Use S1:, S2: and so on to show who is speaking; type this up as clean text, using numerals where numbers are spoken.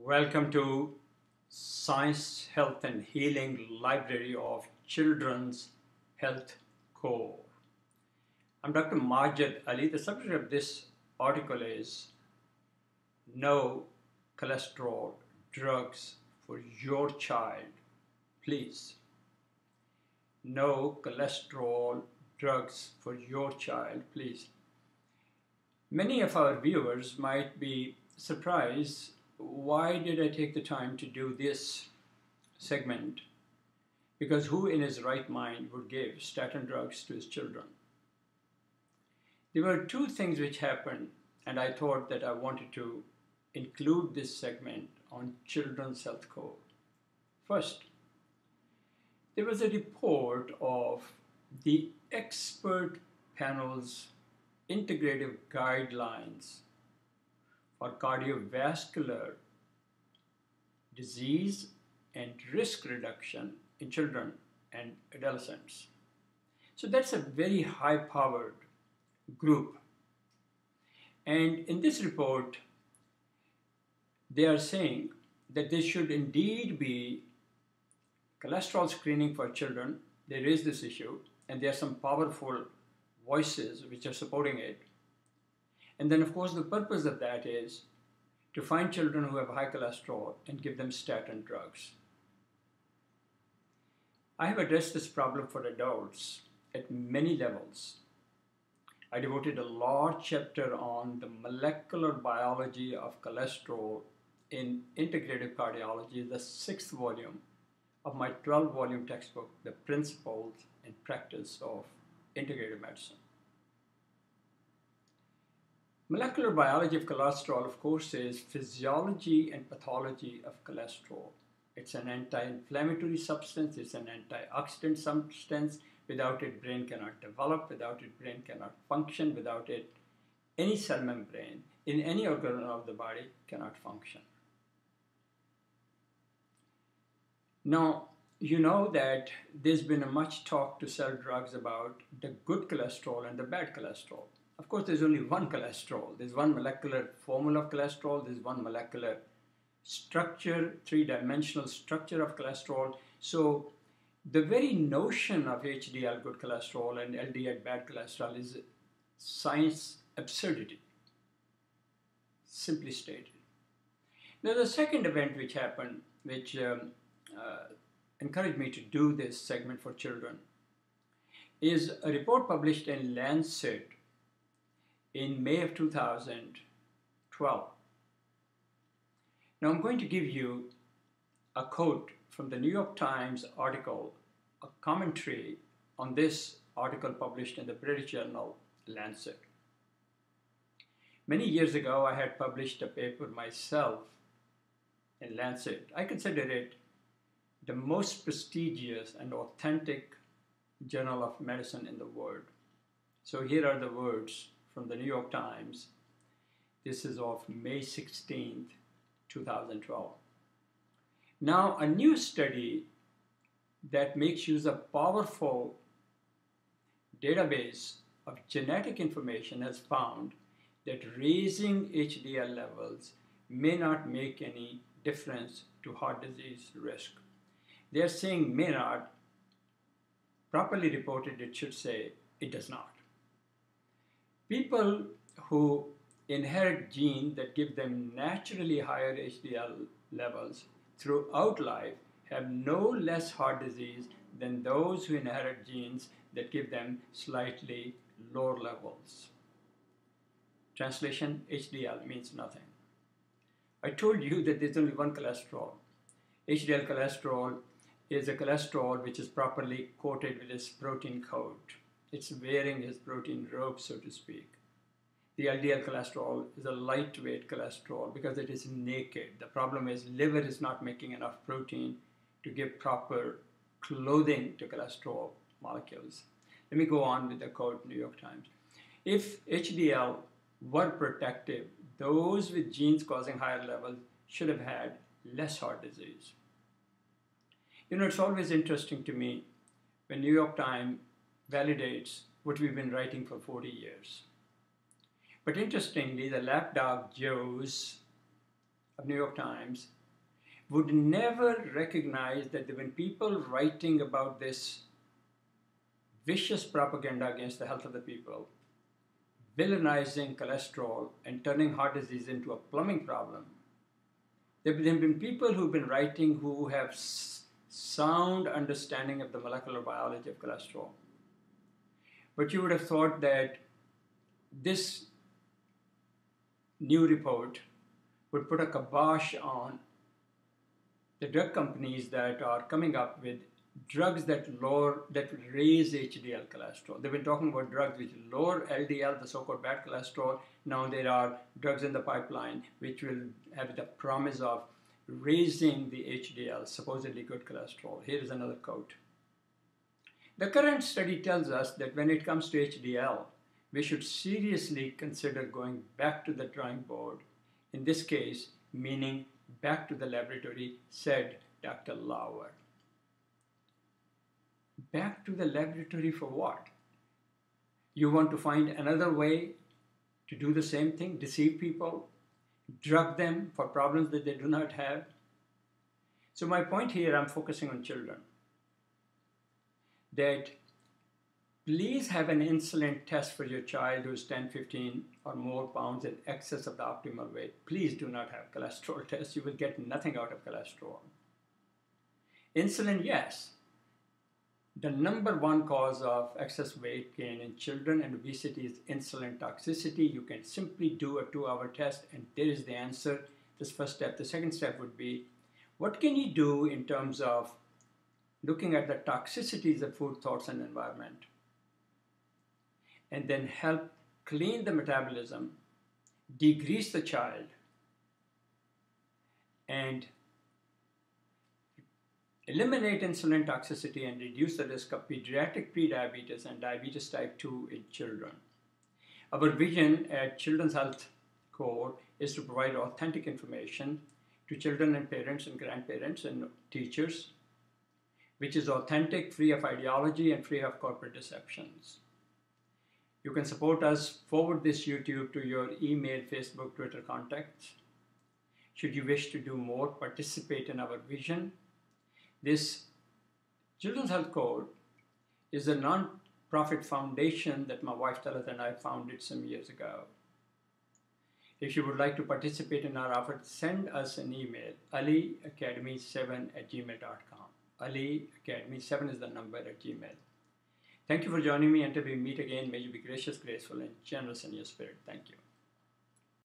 S1: Welcome to Science, Health and Healing Library of Children's Health Core. I'm Dr. Majid Ali. The subject of this article is No Cholesterol Drugs for Your Child, Please. No cholesterol drugs for your child, please. Many of our viewers might be surprised, why did I take the time to do this segment? Because who in his right mind would give statin drugs to his children? There were two things which happened, and I thought that I wanted to include this segment on Children's Health Core. First, there was a report of the expert panel's integrative guidelines for cardiovascular disease and risk reduction in children and adolescents. So that's a very high-powered group. And in this report, they are saying that there should indeed be cholesterol screening for children. They raise this issue, and there are some powerful voices which are supporting it. And then, of course, the purpose of that is to find children who have high cholesterol and give them statin drugs. I have addressed this problem for adults at many levels. I devoted a large chapter on the molecular biology of cholesterol in Integrative Cardiology, the 6th volume of my 12-volume textbook, The Principles and Practice of Integrative Medicine. Molecular biology of cholesterol, of course, is physiology and pathology of cholesterol. It's an anti-inflammatory substance, it's an antioxidant substance. Without it, brain cannot develop. Without it, brain cannot function. Without it, any cell membrane in any organ of the body cannot function. Now, you know that there's been a much talk to sell drugs about the good cholesterol and the bad cholesterol. Of course, there's only one cholesterol. There's one molecular formula of cholesterol. There's one molecular structure, three-dimensional structure of cholesterol. So the very notion of HDL, good cholesterol, and LDL, bad cholesterol, is science absurdity, simply stated. Now, the second event which happened, which encouraged me to do this segment for children, is a report published in Lancet in May of 2012. Now I'm going to give you a quote from the New York Times article, a commentary on this article published in the British journal Lancet. Many years ago, I had published a paper myself in Lancet. I consider it the most prestigious and authentic journal of medicine in the world. So here are the words from the New York Times. This is of May 16th, 2012. Now, a new study that makes use of powerful database of genetic information has found that raising HDL levels may not make any difference to heart disease risk. They are saying may not. Properly reported, it should say it does not. People who inherit genes that give them naturally higher HDL levels throughout life have no less heart disease than those who inherit genes that give them slightly lower levels. Translation, HDL means nothing. I told you that there's only one cholesterol. HDL cholesterol is a cholesterol which is properly coated with its protein coat. It's wearing his protein robe, so to speak. The LDL cholesterol is a lightweight cholesterol because it is naked. The problem is liver is not making enough protein to give proper clothing to cholesterol molecules. Let me go on with the quote, New York Times. If HDL were protective, those with genes causing higher levels should have had less heart disease. You know, it's always interesting to me when New York Times validates what we've been writing for 40 years. But interestingly, the lapdog Joe's of New York Times would never recognize that there have been people writing about this vicious propaganda against the health of the people, villainizing cholesterol and turning heart disease into a plumbing problem. There have been people who've been writing who have sound understanding of the molecular biology of cholesterol. But you would have thought that this new report would put a kibosh on the drug companies that are coming up with drugs that raise HDL cholesterol. They've been talking about drugs which lower LDL, the so-called bad cholesterol. Now there are drugs in the pipeline which will have the promise of raising the HDL, supposedly good cholesterol. Here is another quote. The current study tells us that when it comes to HDL, we should seriously consider going back to the drawing board. In this case, meaning back to the laboratory, said Dr. Lauer. Back to the laboratory for what? You want to find another way to do the same thing, deceive people, drug them for problems that they do not have? So my point here, I'm focusing on children. That please have an insulin test for your child who is 10, 15 or more pounds in excess of the optimal weight. Please do not have cholesterol tests. You will get nothing out of cholesterol. Insulin, yes. The number one cause of excess weight gain in children and obesity is insulin toxicity. You can simply do a 2-hour test and there is the answer. This first step. The second step would be, what can you do in terms of looking at the toxicities of food, thoughts, and environment? And then help clean the metabolism, degrease the child, and eliminate insulin toxicity and reduce the risk of pediatric prediabetes and diabetes type 2 in children. Our vision at Children's Health Core is to provide authentic information to children and parents and grandparents and teachers, which is authentic, free of ideology and free of corporate deceptions. You can support us, forward this YouTube to your email, Facebook, Twitter contacts. Should you wish to do more, participate in our vision. This Children's Health Code is a non-profit foundation that my wife Talat and I founded some years ago. If you would like to participate in our effort, send us an email, aliacademy7@gmail.com. aliacademy7 is the number at Gmail. Thank you for joining me. Until we meet again, may you be gracious, graceful, and generous in your spirit. Thank you.